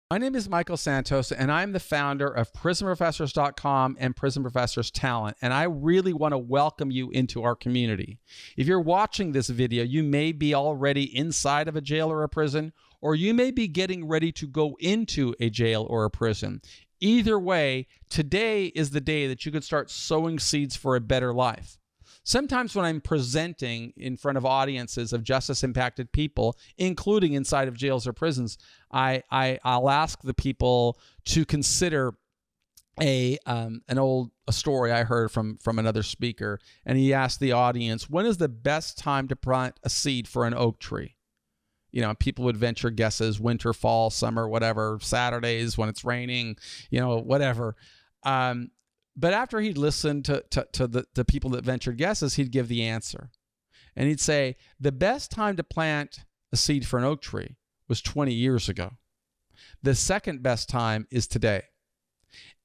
My name is Michael Santos, and I'm the founder of PrisonProfessors.com and Prison Professors Talent, and I really want to welcome you into our community. If you're watching this video, you may be already inside of a jail or a prison, or you may be getting ready to go into a jail or a prison. Either way, today is the day that you can start sowing seeds for a better life. Sometimes when I'm presenting in front of audiences of justice-impacted people, including inside of jails or prisons, I'll ask the people to consider a story I heard from another speaker, and he asked the audience, when is the best time to plant a seed for an oak tree? You know, people would venture guesses: winter, fall, summer, whatever, Saturdays when it's raining, whatever. But after he'd listened to the people that ventured guesses, he'd give the answer. And he'd say, the best time to plant a seed for an oak tree was 20 years ago. The second best time is today.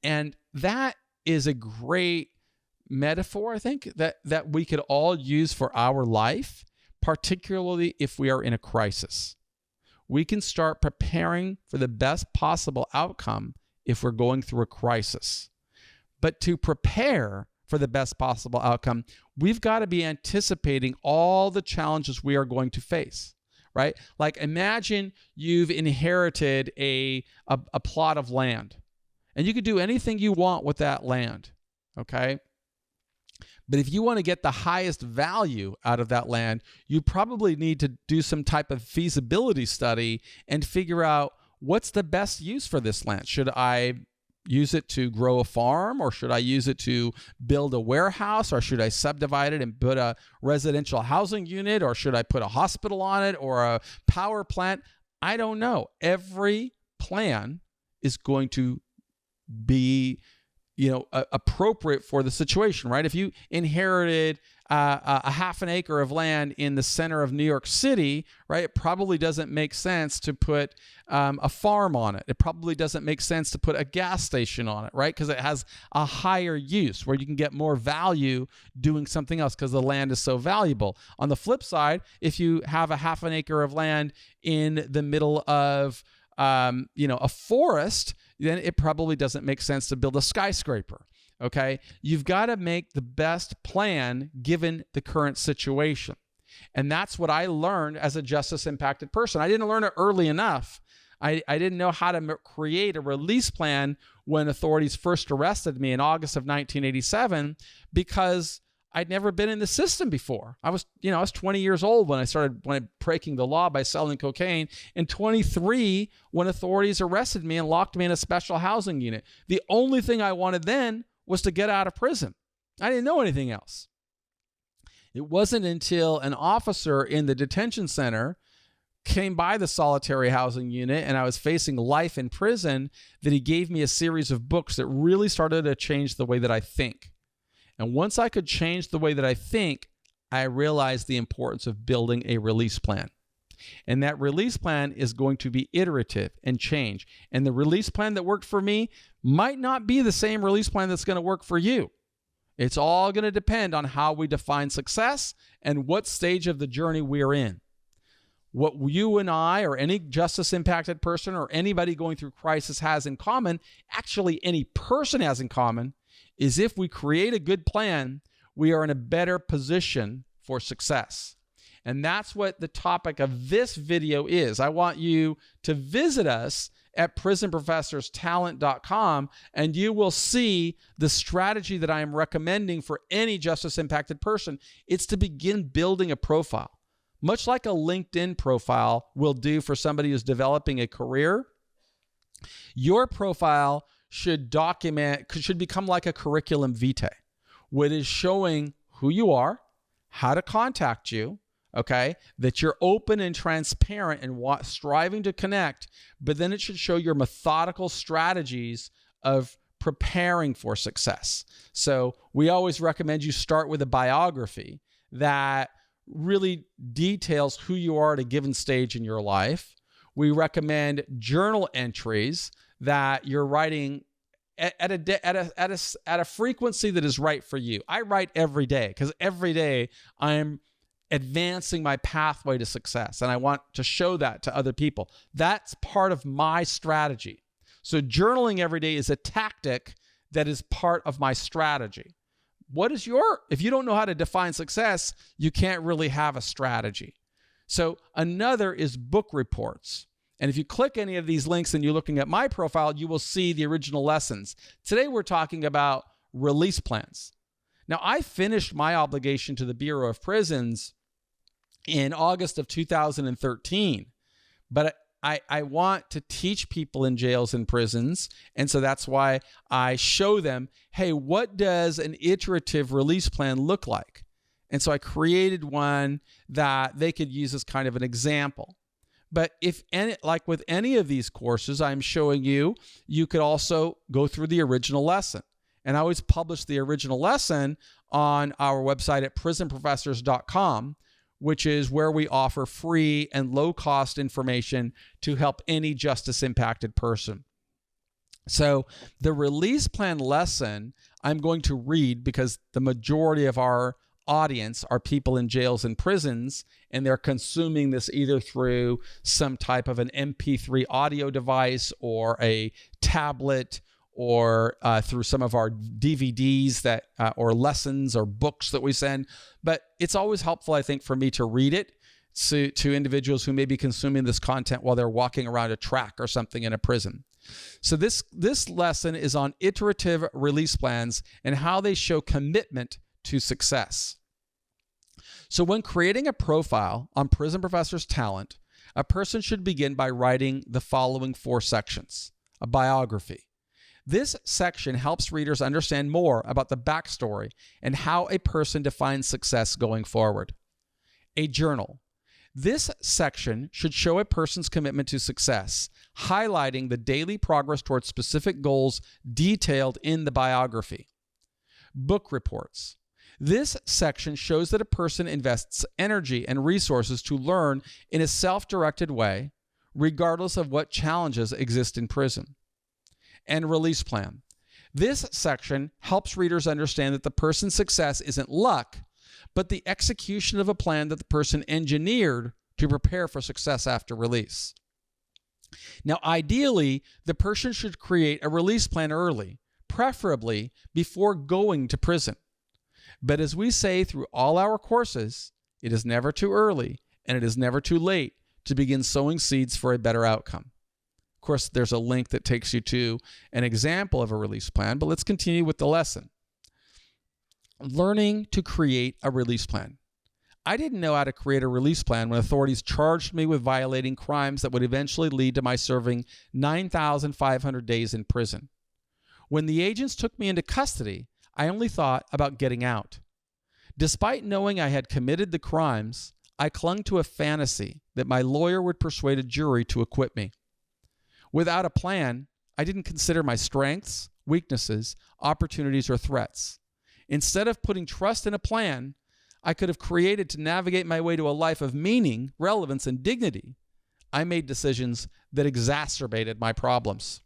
And that is a great metaphor, I think, that we could all use for our life, particularly if we are in a crisis. We can start preparing for the best possible outcome if we're going through a crisis. But to prepare for the best possible outcome, we've got to be anticipating all the challenges we are going to face, right? Like, imagine you've inherited a plot of land, and you could do anything you want with that land, okay? But if you want to get the highest value out of that land, you probably need to do some type of feasibility study and figure out what's the best use for this land. Should I use it to grow a farm, or should I use it to build a warehouse, or should I subdivide it and put a residential housing unit, or should I put a hospital on it or a power plant? I don't know. Every plan is going to be, appropriate for the situation, right? If you inherited a half an acre of land in the center of New York City, right, it probably doesn't make sense to put a farm on it. It probably doesn't make sense to put a gas station on it, right? Because it has a higher use where you can get more value doing something else because the land is so valuable. On the flip side, if you have a half an acre of land in the middle of a forest, then it probably doesn't make sense to build a skyscraper. Okay, you've got to make the best plan given the current situation. And that's what I learned as a justice-impacted person. I didn't learn it early enough. I didn't know how to create a release plan when authorities first arrested me in August of 1987 because I'd never been in the system before. I was 20 years old when I started breaking the law by selling cocaine, and 23 when authorities arrested me and locked me in a special housing unit. The only thing I wanted then was to get out of prison. I didn't know anything else. It wasn't until an officer in the detention center came by the solitary housing unit and I was facing life in prison that he gave me a series of books that really started to change the way that I think. And once I could change the way that I think, I realized the importance of building a release plan. And that release plan is going to be iterative and change. And the release plan that worked for me might not be the same release plan that's going to work for you. It's all going to depend on how we define success and what stage of the journey we're in. What you and I, or any justice-impacted person, or anybody going through crisis has in common, actually any person has in common, is if we create a good plan, we are in a better position for success. And that's what the topic of this video is. I want you to visit us at PrisonProfessorsTalent.com, and you will see the strategy that I am recommending for any justice-impacted person. It's to begin building a profile, much like a LinkedIn profile will do for somebody who's developing a career. Your profile should become like a curriculum vitae, what is showing who you are, how to contact you, okay, that you're open and transparent and striving to connect, but then it should show your methodical strategies of preparing for success. So we always recommend you start with a biography that really details who you are at a given stage in your life. We recommend journal entries that you're writing at a frequency that is right for you. I write every day because every day I'm advancing my pathway to success. And I want to show that to other people. That's part of my strategy. So journaling every day is a tactic that is part of my strategy. If you don't know how to define success, you can't really have a strategy. So another is book reports. And if you click any of these links and you're looking at my profile, you will see the original lessons. Today, we're talking about release plans. Now, I finished my obligation to the Bureau of Prisons in August of 2013, but I want to teach people in jails and prisons. And so that's why I show them, hey, what does an iterative release plan look like? And so I created one that they could use as kind of an example. But like with any of these courses I'm showing you, you could also go through the original lesson. And I always publish the original lesson on our website at prisonprofessors.com, which is where we offer free and low-cost information to help any justice-impacted person. So the release plan lesson I'm going to read because the majority of our audience are people in jails and prisons, and they're consuming this either through some type of an MP3 audio device or a tablet or through some of our DVDs that or lessons or books that we send. But it's always helpful, I think, for me to read it to individuals who may be consuming this content while they're walking around a track or something in a prison. So this lesson is on iterative release plans and how they show commitment to success. So when creating a profile on Prison Professor's Talent, a person should begin by writing the following 4 sections: a biography. This section helps readers understand more about the backstory and how a person defines success going forward. A journal. This section should show a person's commitment to success, highlighting the daily progress towards specific goals detailed in the biography. Book reports. This section shows that a person invests energy and resources to learn in a self-directed way, regardless of what challenges exist in prison. And release plan. This section helps readers understand that the person's success isn't luck, but the execution of a plan that the person engineered to prepare for success after release. Now, ideally, the person should create a release plan early, preferably before going to prison. But as we say through all our courses, it is never too early and it is never too late to begin sowing seeds for a better outcome. Of course, there's a link that takes you to an example of a release plan, but let's continue with the lesson. Learning to create a release plan. I didn't know how to create a release plan when authorities charged me with violating crimes that would eventually lead to my serving 9,500 days in prison. When the agents took me into custody, I only thought about getting out. Despite knowing I had committed the crimes, I clung to a fantasy that my lawyer would persuade a jury to acquit me. Without a plan, I didn't consider my strengths, weaknesses, opportunities, or threats. Instead of putting trust in a plan I could have created to navigate my way to a life of meaning, relevance, and dignity, I made decisions that exacerbated my problems.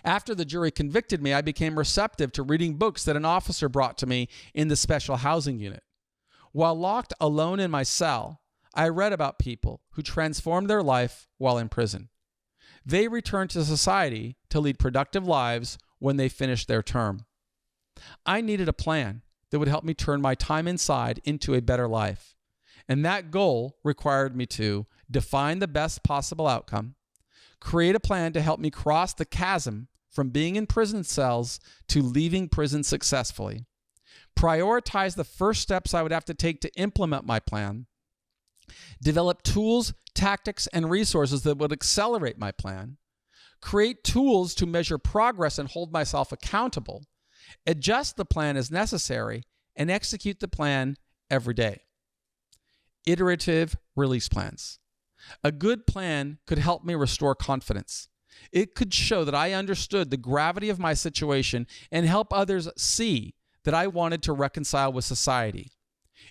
After the jury convicted me, I became receptive to reading books that an officer brought to me in the special housing unit. While locked alone in my cell, I read about people who transformed their life while in prison. They returned to society to lead productive lives when they finished their term. I needed a plan that would help me turn my time inside into a better life. And that goal required me to define the best possible outcome, create a plan to help me cross the chasm from being in prison cells to leaving prison successfully, prioritize the first steps I would have to take to implement my plan, develop tools, tactics, and resources that would accelerate my plan, create tools to measure progress and hold myself accountable, adjust the plan as necessary, and execute the plan every day. Iterative release plans. A good plan could help me restore confidence. It could show that I understood the gravity of my situation and help others see that I wanted to reconcile with society.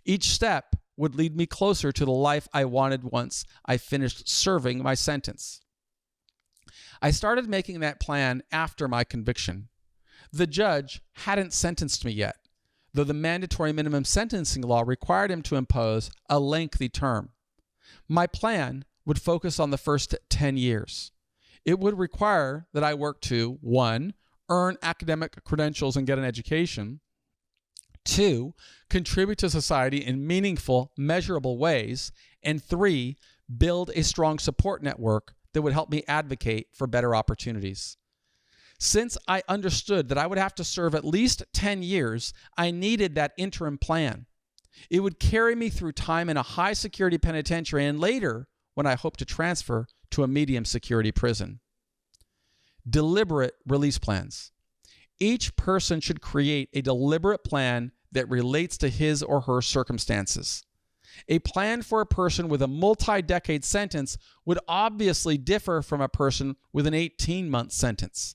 Each step would lead me closer to the life I wanted once I finished serving my sentence. I started making that plan after my conviction. The judge hadn't sentenced me yet, though the mandatory minimum sentencing law required him to impose a lengthy term. My plan would focus on the first 10 years. It would require that I work to 1, earn academic credentials and get an education, 2, contribute to society in meaningful, measurable ways, and 3, build a strong support network that would help me advocate for better opportunities. Since I understood that I would have to serve at least 10 years, I needed that interim plan. It would carry me through time in a high security penitentiary and later when I hope to transfer to a medium security prison. Deliberate release plans. Each person should create a deliberate plan that relates to his or her circumstances. A plan for a person with a multi-decade sentence would obviously differ from a person with an 18-month sentence.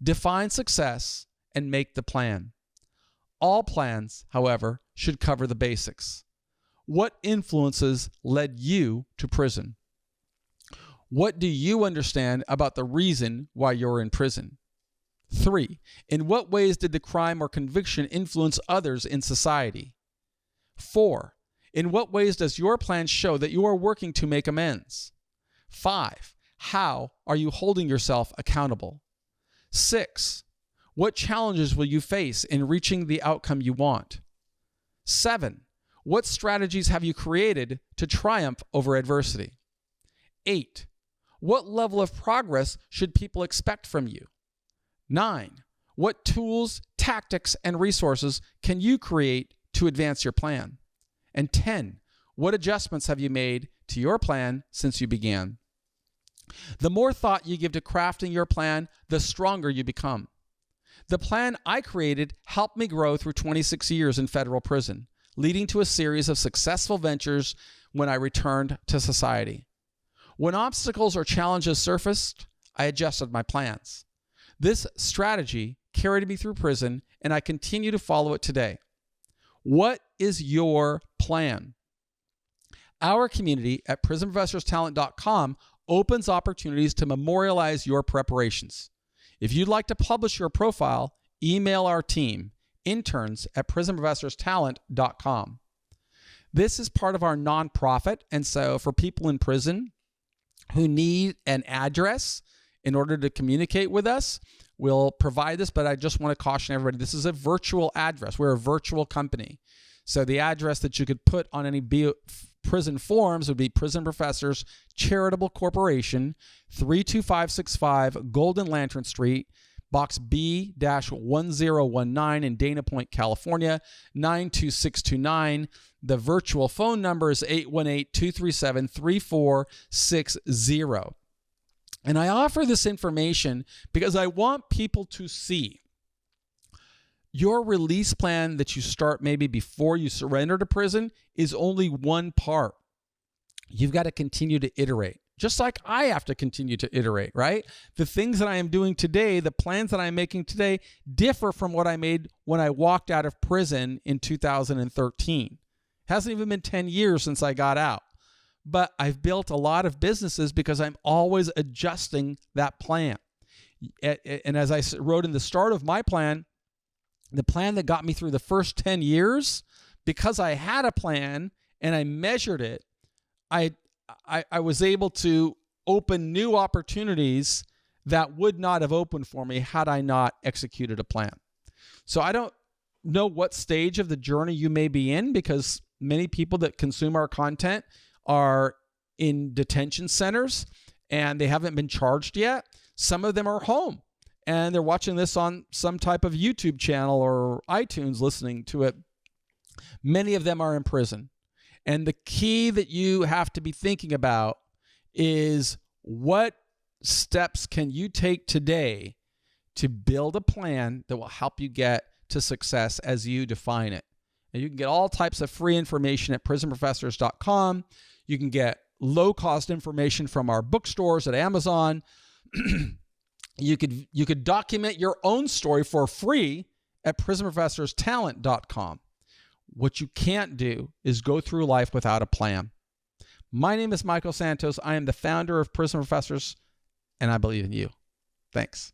Define success and make the plan. All plans, however, should cover the basics. What influences led you to prison? What do you understand about the reason why you're in prison? 3, in what ways did the crime or conviction influence others in society? 4, in what ways does your plan show that you are working to make amends? 5, how are you holding yourself accountable? 6, what challenges will you face in reaching the outcome you want? 7, what strategies have you created to triumph over adversity? 8, what level of progress should people expect from you? 9, what tools, tactics, and resources can you create to advance your plan? And 10, what adjustments have you made to your plan since you began? The more thought you give to crafting your plan, the stronger you become. The plan I created helped me grow through 26 years in federal prison, leading to a series of successful ventures when I returned to society. When obstacles or challenges surfaced, I adjusted my plans. This strategy carried me through prison, and I continue to follow it today. What is your plan? Our community at prisonprofessorstalent.com opens opportunities to memorialize your preparations. If you'd like to publish your profile, email our team, interns at prisonprofessorstalent.com. This is part of our nonprofit, and so for people in prison who need an address in order to communicate with us, we'll provide this, but I just want to caution everybody, this is a virtual address. We're a virtual company. So the address that you could put on any prison forms would be Prison Professors Charitable Corporation, 32565 Golden Lantern Street, Box B-1019 in Dana Point, California, 92629. The virtual phone number is 818-237-3460. And I offer this information because I want people to see your release plan that you start maybe before you surrender to prison is only one part. You've got to continue to iterate, just like I have to continue to iterate, right? The things that I am doing today, the plans that I'm making today differ from what I made when I walked out of prison in 2013. It hasn't even been 10 years since I got out. But I've built a lot of businesses because I'm always adjusting that plan. And as I wrote in the start of my plan, the plan that got me through the first 10 years, because I had a plan and I measured it, I was able to open new opportunities that would not have opened for me had I not executed a plan. So I don't know what stage of the journey you may be in, because many people that consume our content are in detention centers and they haven't been charged yet. Some of them are home and they're watching this on some type of YouTube channel or iTunes listening to it. Many of them are in prison. And the key that you have to be thinking about is, what steps can you take today to build a plan that will help you get to success as you define it? And you can get all types of free information at prisonprofessors.com. You can get low-cost information from our bookstores at Amazon. You could document your own story for free at prisonprofessorstalent.com. What you can't do is go through life without a plan. My name is Michael Santos. I am the founder of Prison Professors, and I believe in you. Thanks.